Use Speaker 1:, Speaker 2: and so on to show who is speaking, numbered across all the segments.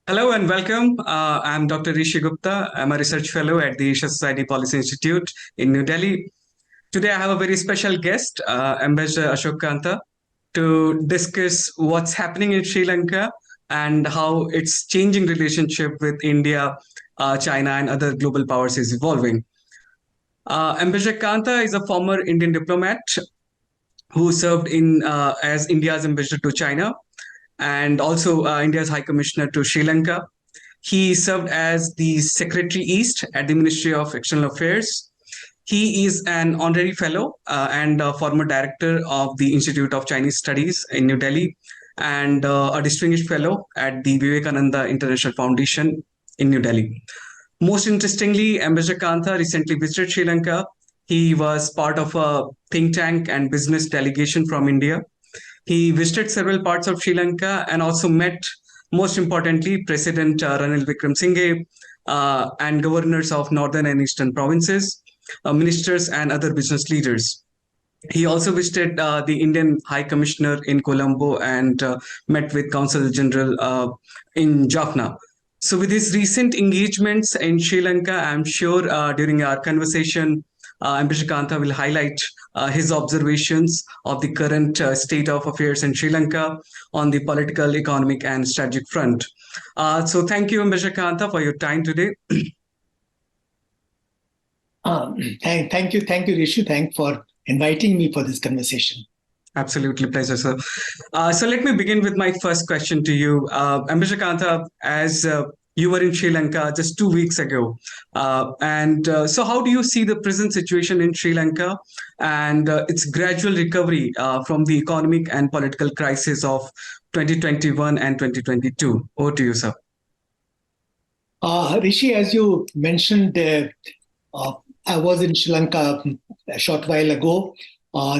Speaker 1: Hello and welcome. I'm Dr. Rishi Gupta. I'm a research fellow at the Asia Society Policy Institute in New Delhi. Today, I have a very special guest, Ambassador Ashok Kantha, to discuss what's happening in Sri Lanka and how its changing relationship with India, China, and other global powers is evolving. Ambassador Kantha is a former Indian diplomat who served in as India's ambassador to China and also India's High Commissioner to Sri Lanka. He served as the Secretary East at the Ministry of External Affairs. He is an honorary fellow and a former director of the Institute of Chinese Studies in New Delhi and a distinguished fellow at the Vivekananda International Foundation in New Delhi. Most interestingly, Ambassador Kantha recently visited Sri Lanka. He was part of a think tank and business delegation from India. He visited several parts of Sri Lanka and also met, most importantly, President Ranil Wickremesinghe and governors of northern and eastern provinces, ministers, and other business leaders. He also visited the Indian High Commissioner in Colombo and met with Consul General in Jaffna. So, with his recent engagements in Sri Lanka, I'm sure during our conversation, Ambassador Kantha will highlight his observations of the current state of affairs in Sri Lanka on the political, economic, and strategic front. So, thank you, Ambassador Kantha, for your time today.
Speaker 2: Thank you, Rishi. Thanks for inviting me for this conversation.
Speaker 1: Absolutely, pleasure, sir. So let me begin with my first question to you. Ambassador Kantha, as you were in Sri Lanka just 2 weeks ago. So how do you see the present situation in Sri Lanka and its gradual recovery from the economic and political crisis of 2021 and 2022? Over to you, sir.
Speaker 2: Rishi, as you mentioned, I was in Sri Lanka a short while ago.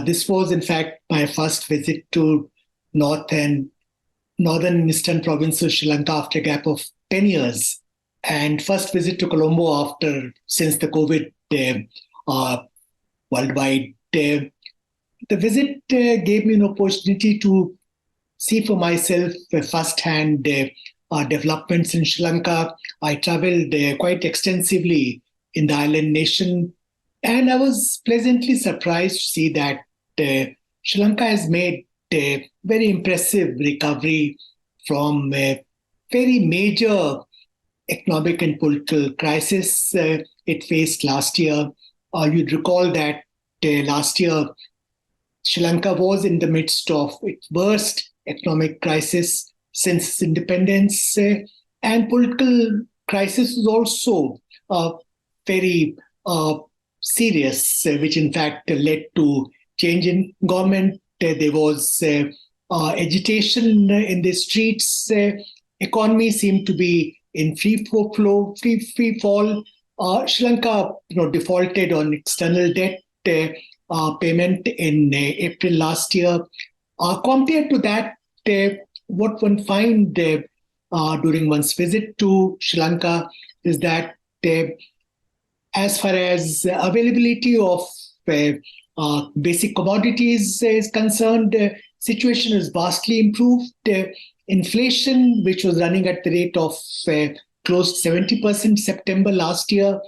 Speaker 2: This was, in fact, my first visit to northern and eastern province of Sri Lanka after a gap of 10 years, and first visit to Colombo since the COVID worldwide. The visit gave me an opportunity to see for myself firsthand developments in Sri Lanka. I traveled quite extensively in the island nation, and I was pleasantly surprised to see that Sri Lanka has made a very impressive recovery from a very major economic and political crisis it faced last year. You'd recall that last year, Sri Lanka was in the midst of its worst economic crisis since its independence, and political crisis was also very serious, which in fact led to change in government. There was agitation in the streets. Economy seemed to be in free fall. Sri Lanka, defaulted on external debt payment in April last year. Compared to that, what one finds during one's visit to Sri Lanka is that as far as availability of basic commodities is concerned, situation is vastly improved. Inflation, which was running at the rate of close to 70% September last year,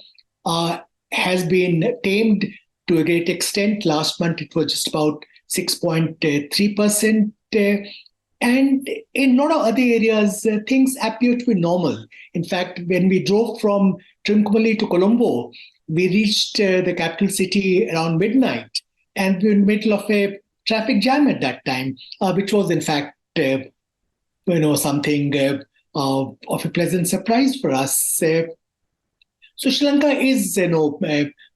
Speaker 2: has been tamed to a great extent. Last month, it was just about 6.3%. And in a lot of other areas, things appear to be normal. In fact, when we drove from Trincomalee to Colombo, we reached the capital city around midnight, and we were in the middle of a traffic jam at that time, which was in fact, something of a pleasant surprise for us. So Sri Lanka is,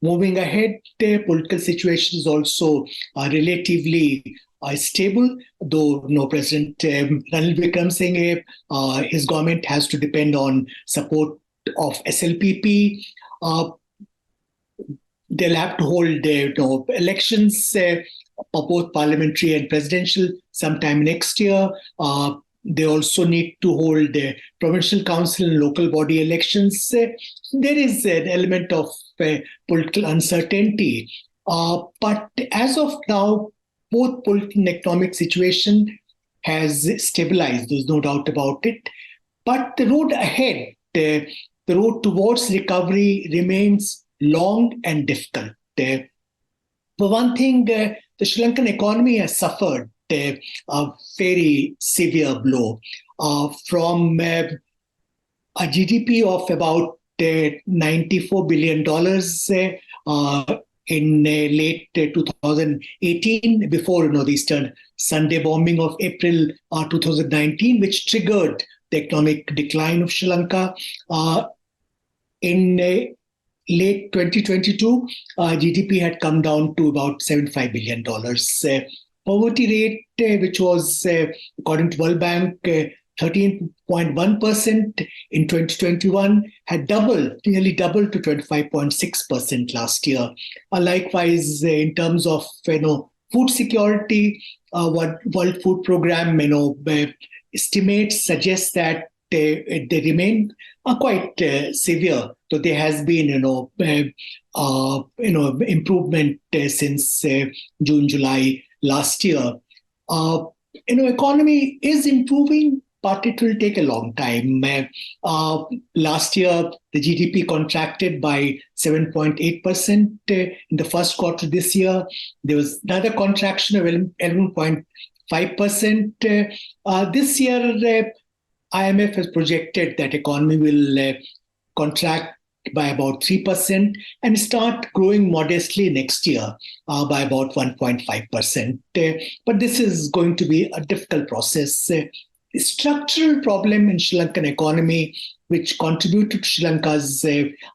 Speaker 2: moving ahead. The political situation is also relatively stable, though President Ranil Wickremesinghe, his government has to depend on support of SLPP. They'll have to hold elections, both parliamentary and presidential, sometime next year. They also need to hold provincial council and local body elections. There is an element of political uncertainty. But as of now, both political and economic situation has stabilized. There's no doubt about it. But the road ahead, the road towards recovery remains long and difficult. For one thing, the Sri Lankan economy has suffered a very severe blow from a GDP of about $94 billion in late 2018, before the Eastern Sunday bombing of April 2019, which triggered the economic decline of Sri Lanka. In late 2022, GDP had come down to about $75 billion. Poverty rate, which was, according to World Bank, 13.1% in 2021, had nearly doubled to 25.6% last year. Likewise, in terms of food security, what World Food Program estimates suggest that they remain quite severe. So there has been improvement since June, July last year. Economy is improving, but it will take a long time. Last year, the GDP contracted by 7.8% in the first quarter this year. There was another contraction of 11.5%. This year, IMF has projected that economy will contract by about 3% and start growing modestly next year by about 1.5%. But this is going to be a difficult process. The structural problem in Sri Lankan economy, which contributed to Sri Lanka's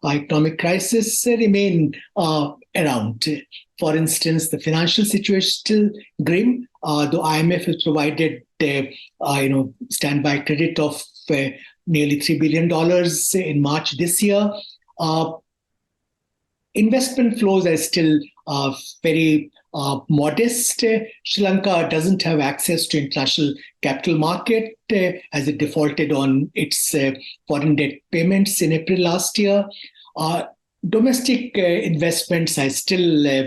Speaker 2: economic crisis, remain around. For instance, the financial situation is still grim. The IMF has provided standby credit of nearly $3 billion in March this year. Investment flows are still very modest. Sri Lanka doesn't have access to international capital market as it defaulted on its foreign debt payments in April last year. Domestic investments are still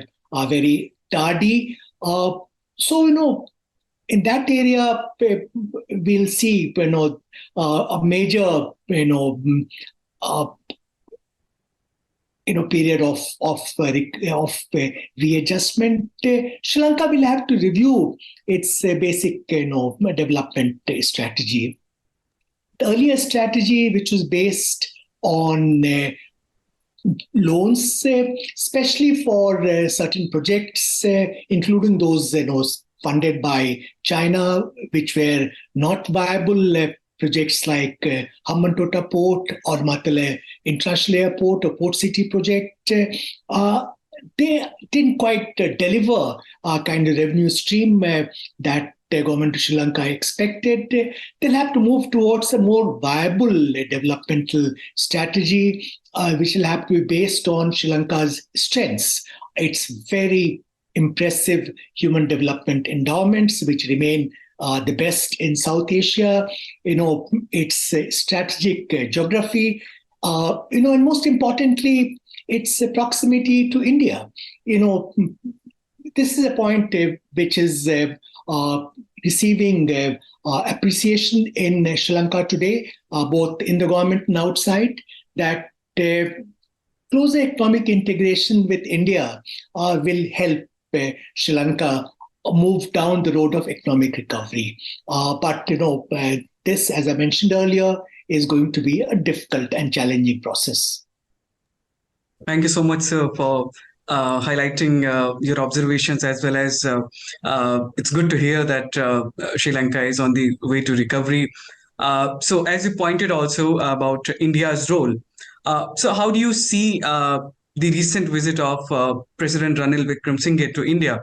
Speaker 2: very tardy. In that area, we'll see, a major, period of readjustment. Sri Lanka will have to review its basic, development strategy. The earlier strategy, which was based on loans, especially for certain projects, including those funded by China, which were not viable, projects like Hambantota Port or Matale International Airport or Port City project. They didn't quite deliver a kind of revenue stream that the government of Sri Lanka expected. They'll have to move towards a more viable developmental strategy, which will have to be based on Sri Lanka's strengths. Its very impressive human development endowments, which remain the best in South Asia, its strategic geography, and most importantly, its proximity to India. This is a point which is receiving appreciation in Sri Lanka today, both in the government and outside, that closer economic integration with India will help Sri Lanka move down the road of economic recovery. But this, as I mentioned earlier, is going to be a difficult and challenging process.
Speaker 1: Thank you so much, sir, for highlighting your observations, as well as it's good to hear that Sri Lanka is on the way to recovery. So as you pointed also about India's role, so how do you see the recent visit of President Ranil Wickremesinghe to India?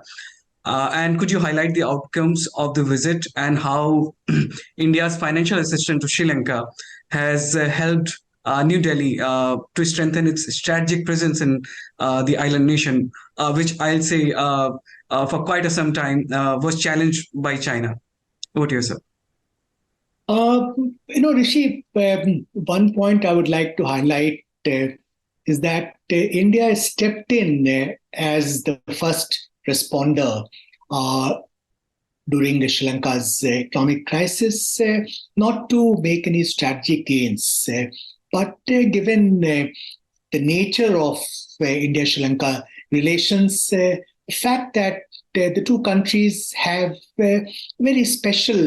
Speaker 1: And could you highlight the outcomes of the visit and how India's financial assistance to Sri Lanka has helped New Delhi to strengthen its strategic presence in the island nation, which I'll say for quite some time was challenged by China? Over to you, sir.
Speaker 2: Rishi, one point I would like to highlight is that India has stepped in as the first responder during Sri Lanka's economic crisis, not to make any strategic gains, but given the nature of India-Sri Lanka relations, the fact that the two countries have very special,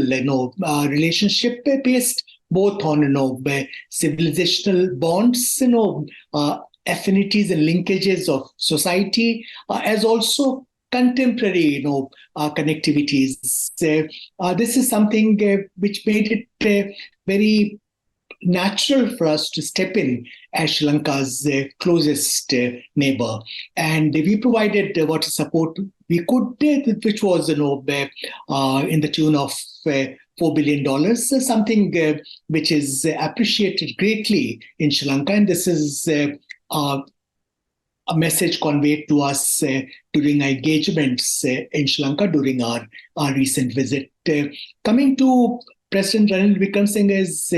Speaker 2: relationship based both on, civilizational bonds, affinities and linkages of society, as also contemporary, connectivities. This is something which made it very natural for us to step in as Sri Lanka's closest neighbor. And we provided what support we could, which was in the tune of $4 billion, something which is appreciated greatly in Sri Lanka. And this is a message conveyed to us during our engagements in Sri Lanka during our recent visit. Coming to President Ranil Wickremesinghe's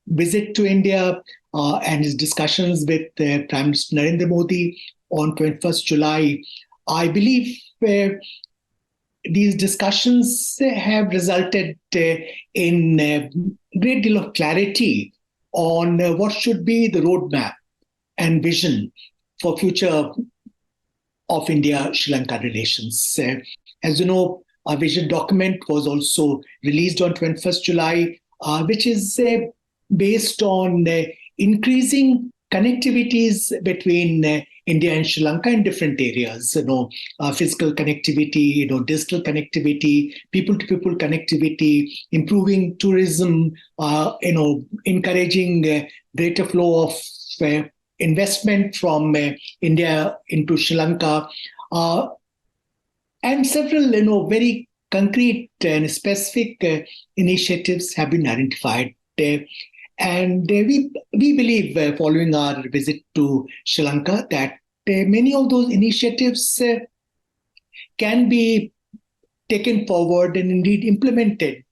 Speaker 2: visit to India and his discussions with Prime Minister Narendra Modi on 21st July, I believe these discussions have resulted in a great deal of clarity on what should be the roadmap and vision for future of India-Sri Lanka relations. As you know, our vision document was also released on 21st July, which is based on increasing connectivities between India and Sri Lanka in different areas, physical connectivity, digital connectivity, people-to-people connectivity, improving tourism, encouraging greater flow of investment from India into Sri Lanka, and several, very concrete and specific initiatives have been identified. And we believe, following our visit to Sri Lanka, that many of those initiatives can be taken forward and indeed implemented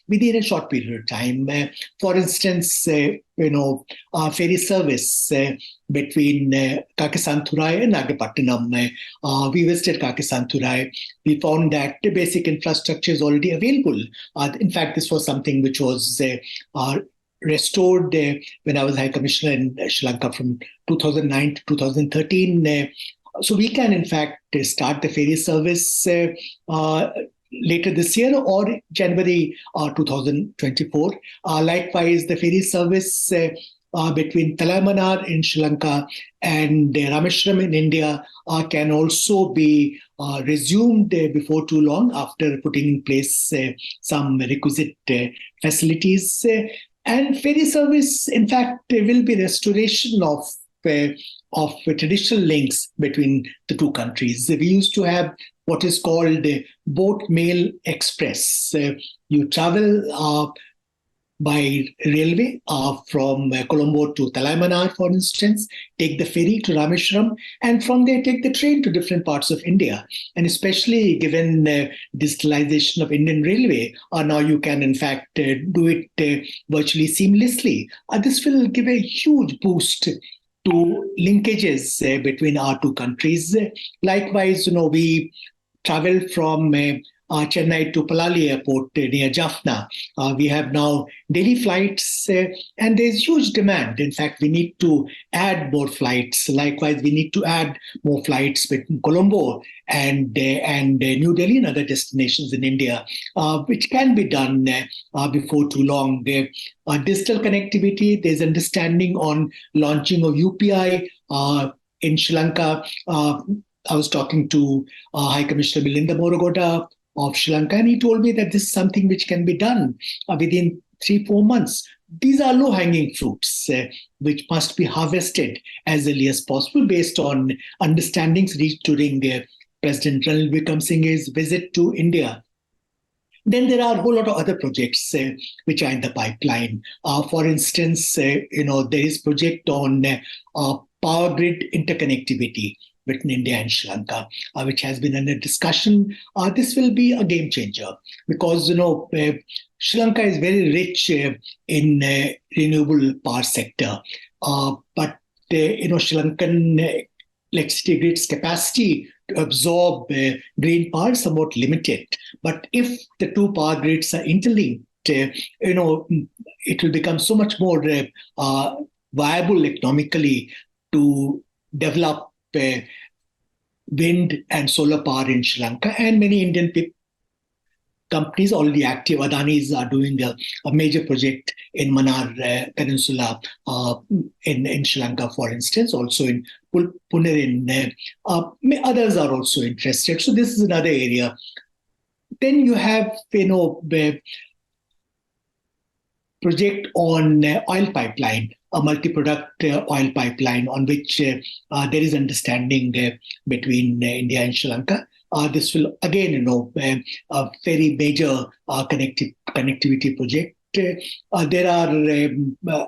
Speaker 2: within a short period of time. For instance, our ferry service between Kakisanthurai and Nagapattinam. We visited Kakisanthurai. We found that the basic infrastructure is already available. In fact, this was something which was restored when I was High Commissioner in Sri Lanka from 2009 to 2013. So we can, in fact, start the ferry service later this year or January 2024. Likewise, the ferry service between Talaimanar in Sri Lanka and Rameshwaram in India can also be resumed before too long after putting in place some requisite facilities. And ferry service, in fact, will be restoration of traditional links between the two countries. We used to have what is called boat mail express. You travel by railway from Colombo to Talaimanar, for instance, take the ferry to Rameshwaram, and from there take the train to different parts of India. And especially given digitalization of Indian Railway, now you can, in fact, do it virtually seamlessly. This will give a huge boost to linkages between our two countries. Likewise, we travel from Chennai to Palali Airport near Jaffna. We have now daily flights and there's huge demand. In fact, we need to add more flights. Likewise, we need to add more flights between Colombo and New Delhi and other destinations in India, which can be done before too long. Digital connectivity, there's understanding on launching of UPI in Sri Lanka. I was talking to High Commissioner Milinda Morogoda of Sri Lanka, and he told me that this is something which can be done within 3-4 months. These are low-hanging fruits which must be harvested as early as possible based on understandings reached during President Ranil Wickremesinghe's visit to India. Then there are a whole lot of other projects which are in the pipeline. For instance, there is project on power grid interconnectivity between India and Sri Lanka, which has been under discussion. This will be a game changer because, Sri Lanka is very rich in renewable power sector. But, Sri Lankan electricity grid's capacity to absorb green power is somewhat limited. But if the two power grids are interlinked, it will become so much more viable economically to develop wind and solar power in Sri Lanka. And many Indian companies already active. Adani's are doing a major project in Mannar Peninsula in Sri Lanka, for instance, also in Pune. Others are also interested. So this is another area. Then you have, project on oil pipeline, a multi-product oil pipeline on which there is understanding between India and Sri Lanka. This will again, a very major connectivity project. There are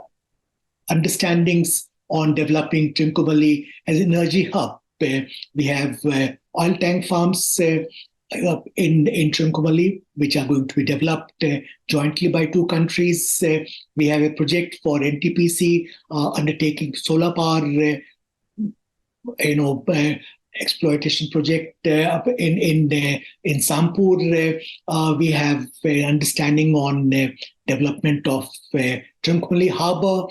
Speaker 2: understandings on developing Trincomalee as an energy hub. We have oil tank farms in Trincomalee, which are going to be developed jointly by two countries. We have a project for NTPC undertaking solar power, exploitation project in Sampur. We have understanding on development of Trincomalee Harbour.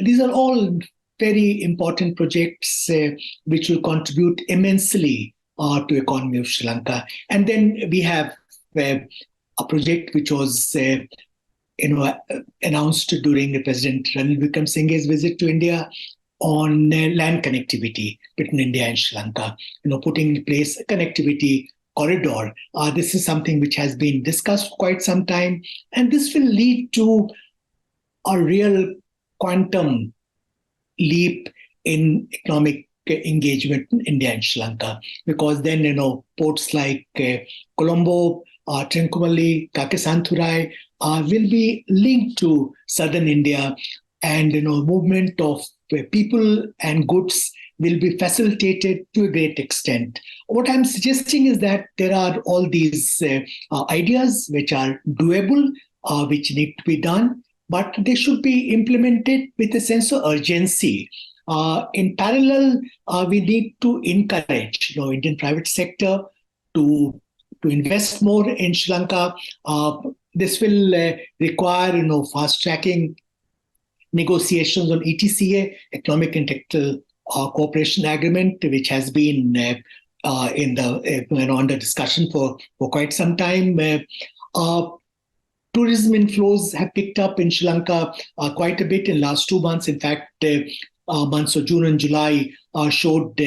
Speaker 2: These are all very important projects which will contribute immensely to economy of Sri Lanka. And then we have a project which was announced during President Ranil Wickremesinghe's visit to India on land connectivity between India and Sri Lanka, putting in place a connectivity corridor. This is something which has been discussed for quite some time, and this will lead to a real quantum leap in economic engagement in India and Sri Lanka, because then ports like Colombo, Trincomalee, Kakesanthurai will be linked to southern India, and movement of people and goods will be facilitated to a great extent. What I'm suggesting is that there are all these ideas which are doable, which need to be done, but they should be implemented with a sense of urgency. In parallel, we need to encourage Indian private sector to invest more in Sri Lanka. This will require fast tracking negotiations on ETCA, Economic and Technical Cooperation Agreement, which has been under discussion for quite some time. Tourism inflows have picked up in Sri Lanka quite a bit in the last 2 months. In fact, months of June and July showed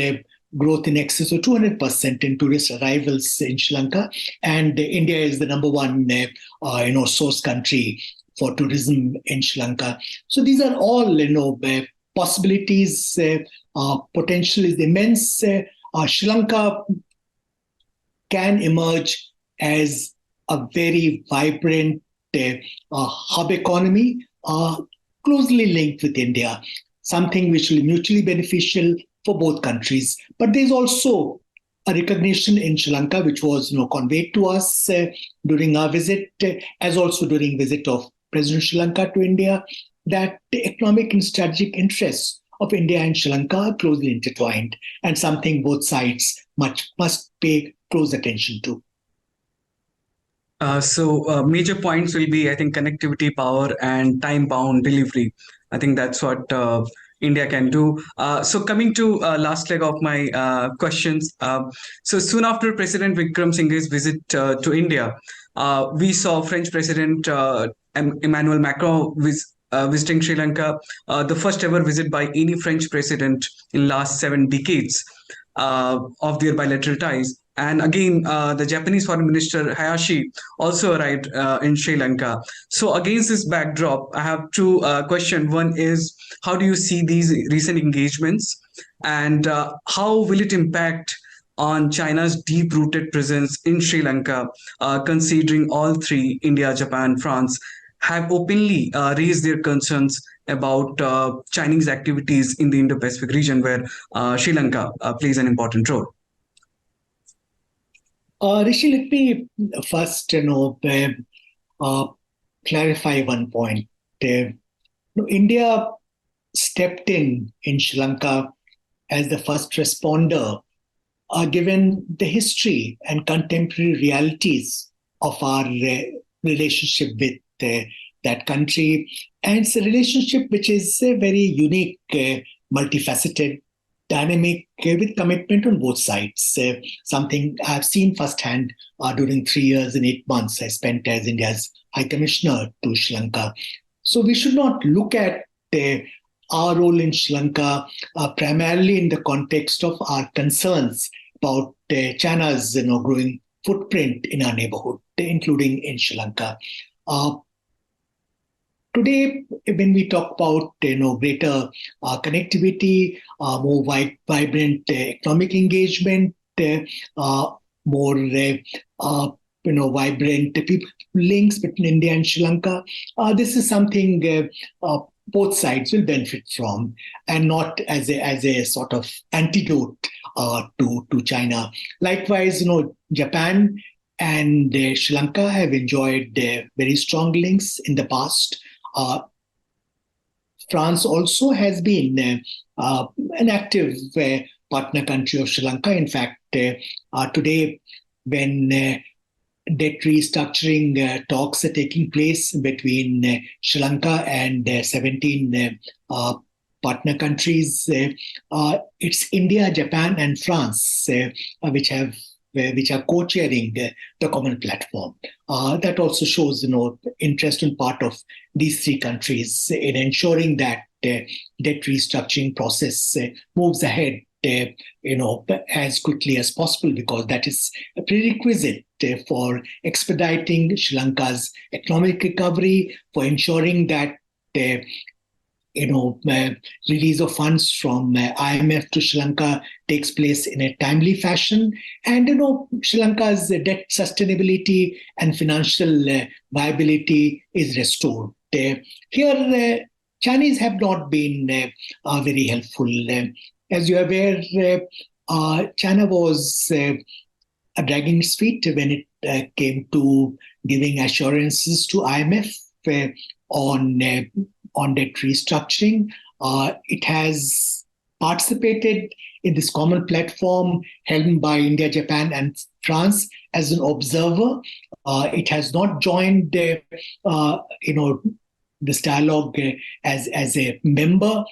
Speaker 2: growth in excess of 200% in tourist arrivals in Sri Lanka, and India is the number one source country for tourism in Sri Lanka. So these are all possibilities. Potential is immense. Sri Lanka can emerge as a very vibrant hub economy, closely linked with India, something which will be mutually beneficial for both countries. But there's also a recognition in Sri Lanka, which was conveyed to us during our visit, as also during visit of President Sri Lanka to India, that the economic and strategic interests of India and Sri Lanka are closely intertwined, and something both sides must pay close attention to.
Speaker 1: So major points will be, I think, connectivity, power, and time-bound delivery. I think that's what India can do. So coming to last leg of my questions. So soon after President Wickremesinghe's visit to India, we saw French President Emmanuel Macron visiting Sri Lanka, the first ever visit by any French president in last 7 decades of their bilateral ties. And again, the Japanese Foreign Minister Hayashi also arrived in Sri Lanka. So against this backdrop, I have two questions. One is, how do you see these recent engagements, and how will it impact on China's deep-rooted presence in Sri Lanka, considering all three, India, Japan, France, have openly raised their concerns about Chinese activities in the Indo-Pacific region, where Sri Lanka plays an important role?
Speaker 2: Rishi, let me first, clarify one point. India stepped in Sri Lanka as the first responder, given the history and contemporary realities of our relationship with that country. And it's a relationship which is very unique, multifaceted, dynamic, with commitment on both sides. Something I've seen firsthand during 3 years and 8 months I spent as India's High Commissioner to Sri Lanka. So we should not look at our role in Sri Lanka primarily in the context of our concerns about China's growing footprint in our neighborhood, including in Sri Lanka. Today, when we talk about greater connectivity, more vibrant economic engagement, more vibrant people links between India and Sri Lanka, this is something both sides will benefit from, and not as a sort of antidote to China. Likewise, Japan and Sri Lanka have enjoyed very strong links in the past. France also has been an active partner country of Sri Lanka. In fact, today, when debt restructuring talks are taking place between Sri Lanka and 17 partner countries, it's India, Japan, and France which are co-chairing the common platform. That also shows, interest on part of these three countries in ensuring that debt restructuring process moves ahead, as quickly as possible, because that is a prerequisite for expediting Sri Lanka's economic recovery, for ensuring that release of funds from IMF to Sri Lanka takes place in a timely fashion, and Sri Lanka's debt sustainability and financial viability is restored. Here, Chinese have not been very helpful. As you are aware, China was dragging its feet when it came to giving assurances to IMF on debt restructuring. It has participated in this common platform held by India, Japan, and France as an observer. It has not joined, this dialogue as a member,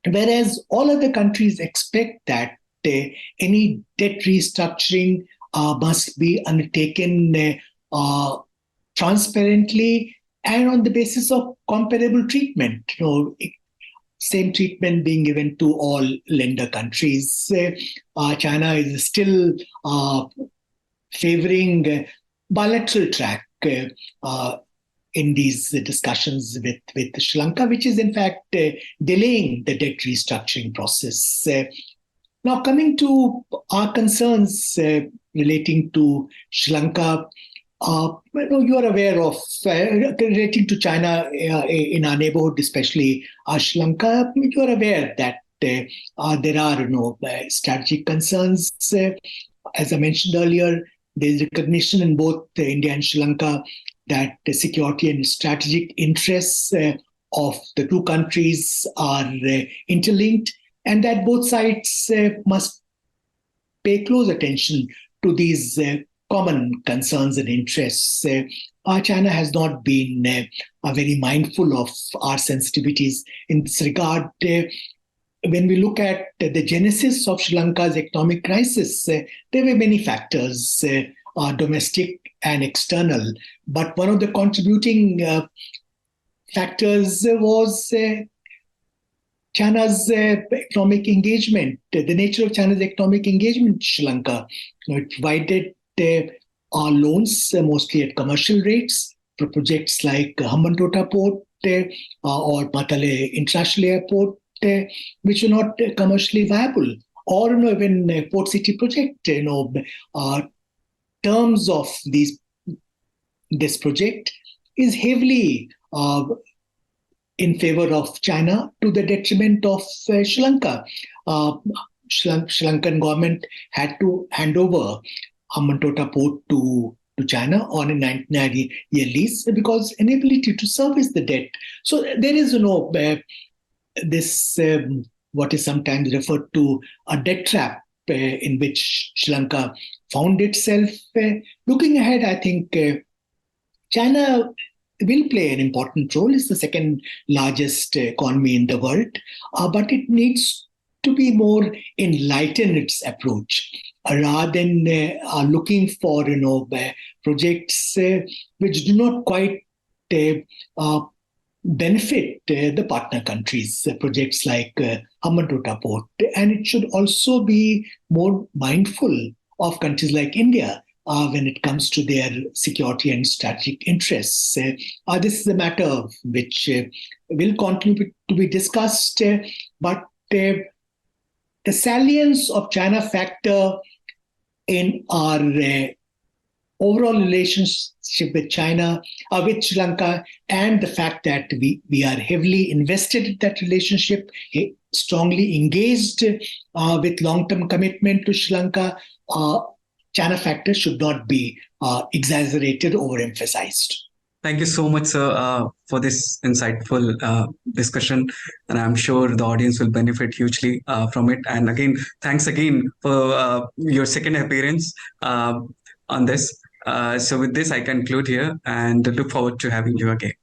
Speaker 2: whereas all other countries expect that any debt restructuring must be undertaken transparently and on the basis of comparable treatment. Same treatment being given to all lender countries. China is still favoring bilateral track in these discussions with Sri Lanka, which is in fact delaying the debt restructuring process. Now, coming to our concerns relating to Sri Lanka, you are aware of relating to China in our neighborhood, especially Sri Lanka. You are aware that there are strategic concerns. As I mentioned earlier, there is recognition in both India and Sri Lanka that the security and strategic interests of the two countries are interlinked, and that both sides must pay close attention to these common concerns and interests. China has not been very mindful of our sensitivities in this regard. When we look at the genesis of Sri Lanka's economic crisis, there were many factors, domestic and external. But one of the contributing factors was China's economic engagement, the nature of China's economic engagement in Sri Lanka. It provided loans mostly at commercial rates for projects like Hambantota Port or Matale International Airport, which are not commercially viable, or even Port City project. Terms of this project is heavily in favor of China to the detriment of Sri Lanka. Sri Lankan government had to hand over Hambantota Port to China on a 99-year lease because inability to service the debt. So there is this what is sometimes referred to a debt trap in which Sri Lanka found itself. Looking ahead, I think China will play an important role. It's the second largest economy in the world, but it needs to be more enlightened in its approach rather than looking for projects which do not quite benefit the partner countries, projects like Hambantota Port. And it should also be more mindful of countries like India when it comes to their security and strategic interests. This is a matter which will continue to be discussed, but the salience of China factor in our overall relationship with China, with Sri Lanka, and the fact that we are heavily invested in that relationship, strongly engaged with long-term commitment to Sri Lanka, China factor should not be exaggerated, overemphasized.
Speaker 1: Thank you so much, sir, for this insightful discussion. And I'm sure the audience will benefit hugely from it. And again, thanks again for your second appearance on this. So with this, I conclude here and look forward to having you again.